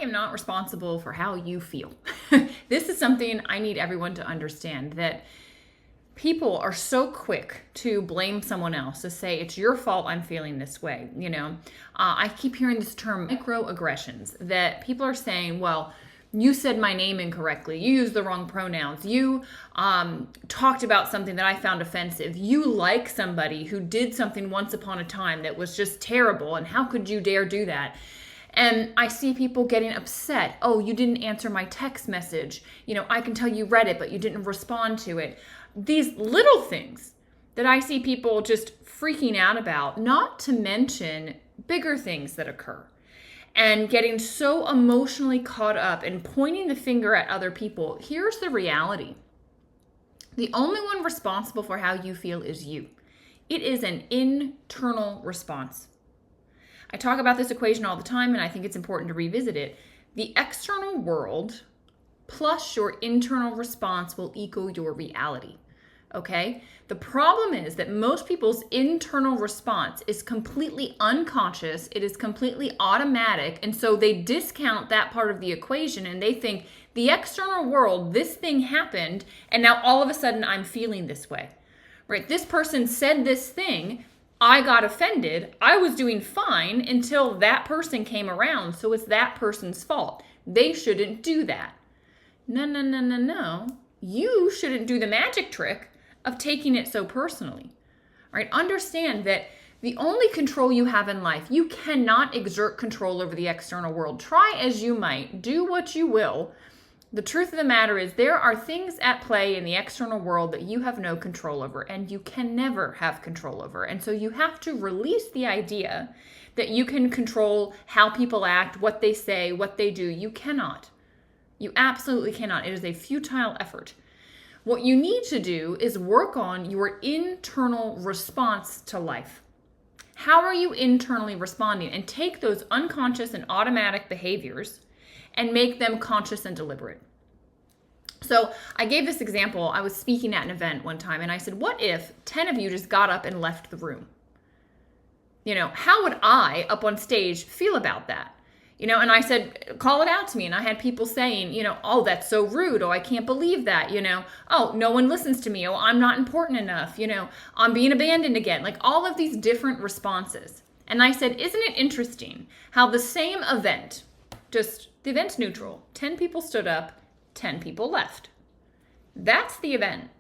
am not responsible for how you feel. This is something I need everyone to understand, that people are so quick to blame someone else, to say, it's your fault I'm feeling this way. I keep hearing this term microaggressions, that people are saying, well, you said my name incorrectly. You used the wrong pronouns. You talked about something that I found offensive. You like somebody who did something once upon a time that was just terrible. And how could you dare do that? And I see people getting upset. Oh, you didn't answer my text message. I can tell you read it, but you didn't respond to it. These little things that I see people just freaking out about, not to mention bigger things that occur, and getting so emotionally caught up and pointing the finger at other people. Here's the reality. The only one responsible for how you feel is you. It is an internal response. I talk about this equation all the time, and I think it's important to revisit it. The external world plus your internal response will equal your reality. Okay? The problem is that most people's internal response is completely unconscious. It is completely automatic. And so they discount that part of the equation, and they think the external world, this thing happened, and now all of a sudden I'm feeling this way, right? This person said this thing. I got offended. I was doing fine until that person came around. So it's that person's fault. They shouldn't do that. No. You shouldn't do the magic trick of taking it so personally. All right? Understand that the only control you have in life, you cannot exert control over the external world. Try as you might, do what you will. The truth of the matter is there are things at play in the external world that you have no control over, and you can never have control over. And so you have to release the idea that you can control how people act, what they say, what they do. You cannot. You absolutely cannot. It is a futile effort. What you need to do is work on your internal response to life. How are you internally responding? And take those unconscious and automatic behaviors and make them conscious and deliberate. So I gave this example. I was speaking at an event one time, and I said, what if 10 of you just got up and left the room? How would I up on stage feel about that? And I said, call it out to me. And I had people saying, oh, that's so rude. Oh, I can't believe that. Oh, no one listens to me. Oh, I'm not important enough. I'm being abandoned again. Like all of these different responses. And I said, isn't it interesting how the same event, just the event's neutral, 10 people stood up, 10 people left. That's the event.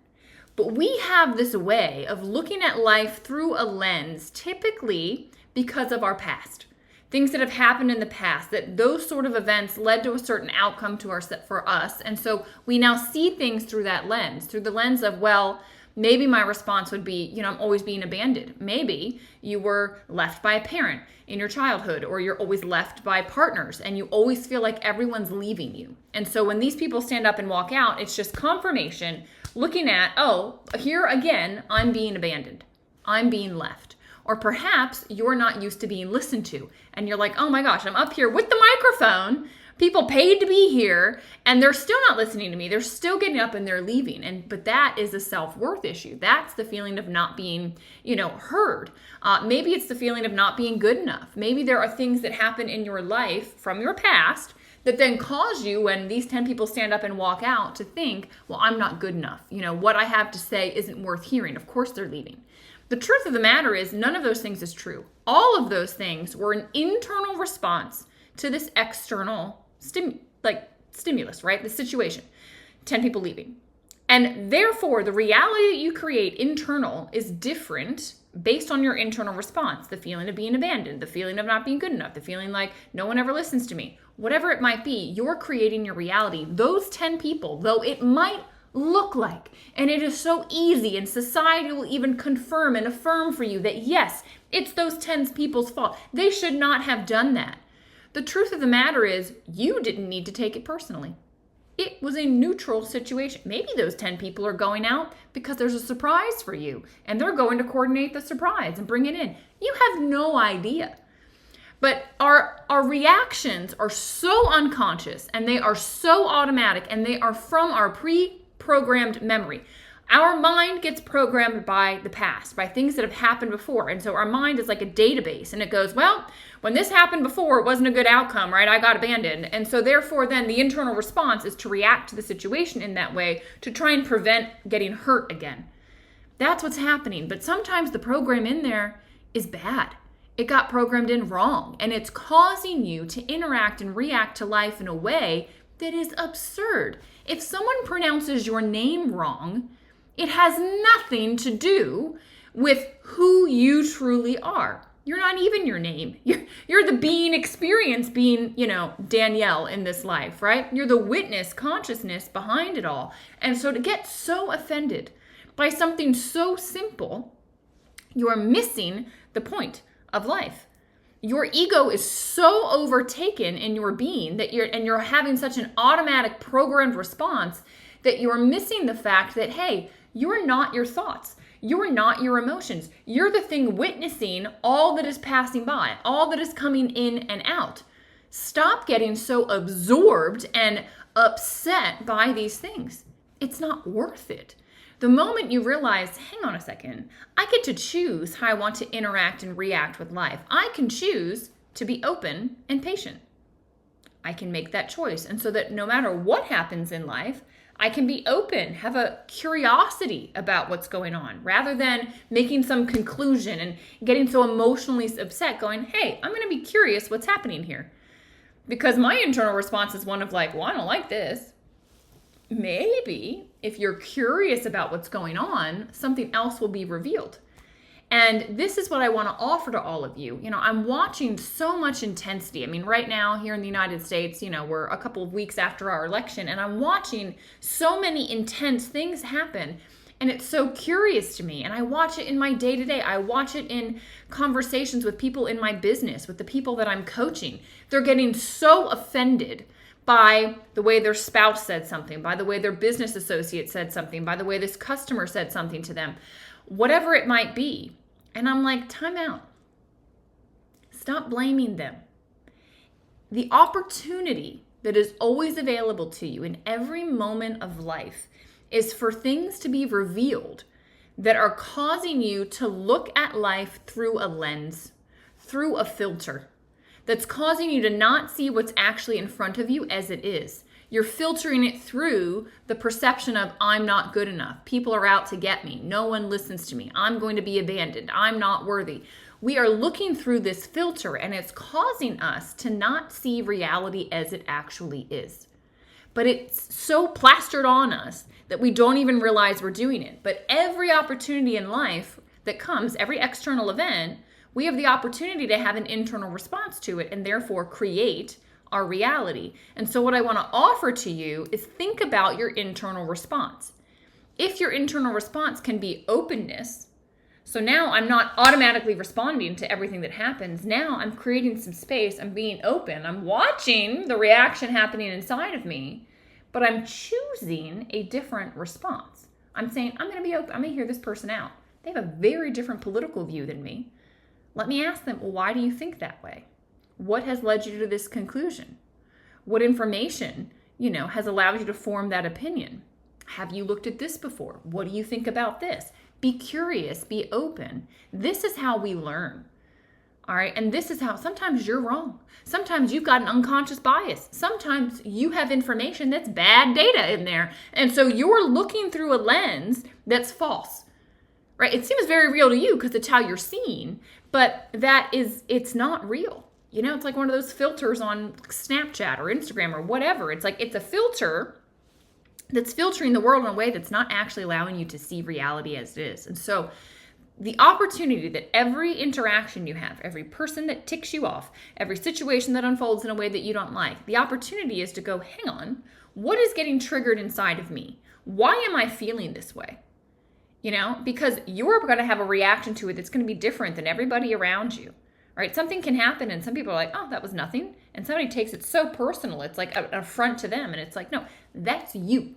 But we have this way of looking at life through a lens, typically because of our past. Things that have happened in the past, that those sort of events led to a certain outcome for us. And so we now see things through that lens, through the lens of, well, maybe my response would be, I'm always being abandoned. Maybe you were left by a parent in your childhood, or you're always left by partners and you always feel like everyone's leaving you. And so when these people stand up and walk out, it's just confirmation looking at, oh, here again, I'm being abandoned. I'm being left. Or perhaps you're not used to being listened to and you're like, oh my gosh, I'm up here with the microphone. People paid to be here and they're still not listening to me. They're still getting up and they're leaving. But that is a self-worth issue. That's the feeling of not being, heard. Maybe it's the feeling of not being good enough. Maybe there are things that happen in your life from your past that then cause you, when these 10 people stand up and walk out, to think, well, I'm not good enough. What I have to say isn't worth hearing. Of course they're leaving. The truth of the matter is none of those things is true. All of those things were an internal response to this external stimulus, right? The situation, 10 people leaving. And therefore, the reality that you create internal is different based on your internal response. The feeling of being abandoned, the feeling of not being good enough, the feeling like no one ever listens to me. Whatever it might be, you're creating your reality. Those 10 people, though it might look like, and it is so easy, and society will even confirm and affirm for you that yes, it's those 10 people's fault. They should not have done that. The truth of the matter is you didn't need to take it personally. It was a neutral situation. Maybe those 10 people are going out because there's a surprise for you and they're going to coordinate the surprise and bring it in. You have no idea. But our reactions are so unconscious and they are so automatic and they are from our pre-programmed memory. Our mind gets programmed by the past, by things that have happened before. And so our mind is like a database, and it goes, well, when this happened before, it wasn't a good outcome, right? I got abandoned. And so therefore then the internal response is to react to the situation in that way to try and prevent getting hurt again. That's what's happening. But sometimes the program in there is bad. It got programmed in wrong, and it's causing you to interact and react to life in a way that is absurd. If someone pronounces your name wrong, it has nothing to do with who you truly are. You're not even your name. You're the being experience being, Danielle in this life, right? You're the witness consciousness behind it all. And so to get so offended by something so simple, you're missing the point of life. Your ego is so overtaken in your being that you're having such an automatic programmed response that you're missing the fact that, hey, you're not your thoughts. You're not your emotions. You're the thing witnessing all that is passing by, all that is coming in and out. Stop getting so absorbed and upset by these things. It's not worth it. The moment you realize, hang on a second, I get to choose how I want to interact and react with life. I can choose to be open and patient. I can make that choice. And so that no matter what happens in life, I can be open, have a curiosity about what's going on, rather than making some conclusion and getting so emotionally upset going, hey, I'm going to be curious what's happening here. Because my internal response is one of like, well, I don't like this. Maybe if you're curious about what's going on, something else will be revealed. And this is what I want to offer to all of you. I'm watching so much intensity. I mean, right now here in the United States, we're a couple of weeks after our election, and I'm watching so many intense things happen. And it's so curious to me. And I watch it in my day-to-day. I watch it in conversations with people in my business, with the people that I'm coaching. They're getting so offended by the way their spouse said something, by the way their business associate said something, by the way this customer said something to them, whatever it might be. And I'm like, time out. Stop blaming them. The opportunity that is always available to you in every moment of life is for things to be revealed that are causing you to look at life through a lens, through a filter, that's causing you to not see what's actually in front of you as it is. You're filtering it through the perception of, I'm not good enough. People are out to get me. No one listens to me. I'm going to be abandoned. I'm not worthy. We are looking through this filter, and it's causing us to not see reality as it actually is. But it's so plastered on us that we don't even realize we're doing it. But every opportunity in life that comes, every external event, we have the opportunity to have an internal response to it and therefore create our reality. And so what I want to offer to you is think about your internal response. If your internal response can be openness, so now I'm not automatically responding to everything that happens. Now I'm creating some space. I'm being open. I'm watching the reaction happening inside of me, but I'm choosing a different response. I'm saying, I'm going to be open. I'm going to hear this person out. They have a very different political view than me. Let me ask them, well, why do you think that way? What has led you to this conclusion? What information, has allowed you to form that opinion? Have you looked at this before? What do you think about this? Be curious, be open. This is how we learn. All right. And this is how sometimes you're wrong. Sometimes you've got an unconscious bias. Sometimes you have information that's bad data in there. And so you're looking through a lens that's false, right? It seems very real to you because it's how you're seen, but it's not real. It's like one of those filters on Snapchat or Instagram or whatever. It's like it's a filter that's filtering the world in a way that's not actually allowing you to see reality as it is. And so the opportunity that every interaction you have, every person that ticks you off, every situation that unfolds in a way that you don't like, the opportunity is to go, hang on, what is getting triggered inside of me? Why am I feeling this way? Because you're going to have a reaction to it that's going to be different than everybody around you. Right? Something can happen and some people are like, oh, that was nothing. And somebody takes it so personal. It's like an affront to them. And it's like, no, that's you.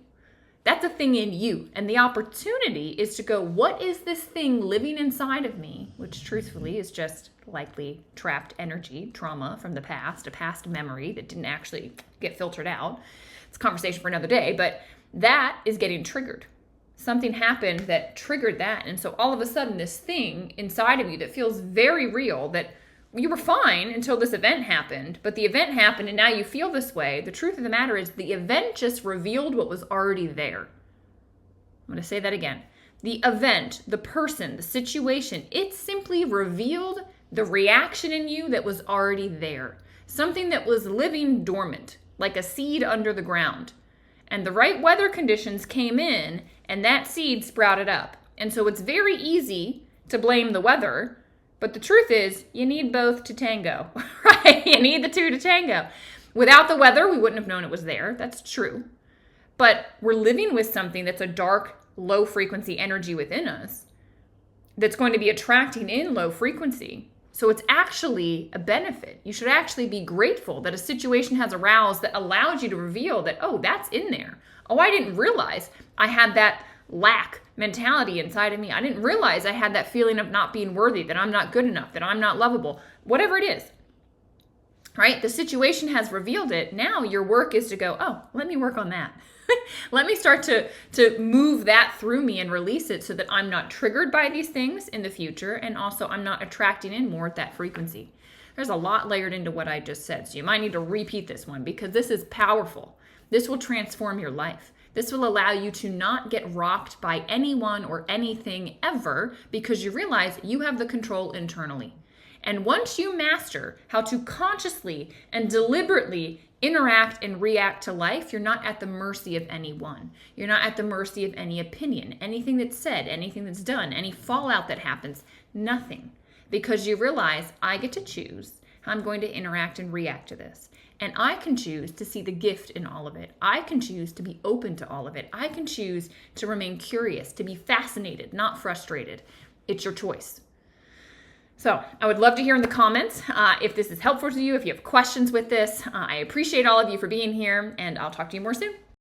That's a thing in you. And the opportunity is to go, what is this thing living inside of me? Which truthfully is just likely trapped energy, trauma from the past, a past memory that didn't actually get filtered out. It's a conversation for another day, but that is getting triggered. something happened that triggered that. And so all of a sudden, this thing inside of you that feels very real, that you were fine until this event happened, but the event happened and now you feel this way. The truth of the matter is the event just revealed what was already there. I'm going to say that again. The event, the person, the situation, it simply revealed the reaction in you that was already there. Something that was living dormant, like a seed under the ground. And the right weather conditions came in and that seed sprouted up. And so it's very easy to blame the weather, but the truth is you need both to tango, right? You need the two to tango. Without the weather, we wouldn't have known it was there. That's true. But we're living with something that's a dark, low frequency energy within us that's going to be attracting in low frequency. So it's actually a benefit. You should actually be grateful that a situation has aroused that allowed you to reveal that, oh, that's in there. Oh, I didn't realize I had that lack mentality inside of me. I didn't realize I had that feeling of not being worthy, that I'm not good enough, that I'm not lovable, whatever it is. Right? The situation has revealed it. Now your work is to go, oh, let me work on that. Let me start to move that through me and release it so that I'm not triggered by these things in the future, and also I'm not attracting in more at that frequency. There's a lot layered into what I just said, so you might need to repeat this one because this is powerful. This will transform your life. This will allow you to not get rocked by anyone or anything ever because you realize you have the control internally. And once you master how to consciously and deliberately interact and react to life, you're not at the mercy of anyone. You're not at the mercy of any opinion, anything that's said, anything that's done, any fallout that happens, nothing. Because you realize I get to choose how I'm going to interact and react to this. And I can choose to see the gift in all of it. I can choose to be open to all of it. I can choose to remain curious, to be fascinated, not frustrated. It's your choice. So I would love to hear in the comments if this is helpful to you, if you have questions with this. I appreciate all of you for being here, and I'll talk to you more soon.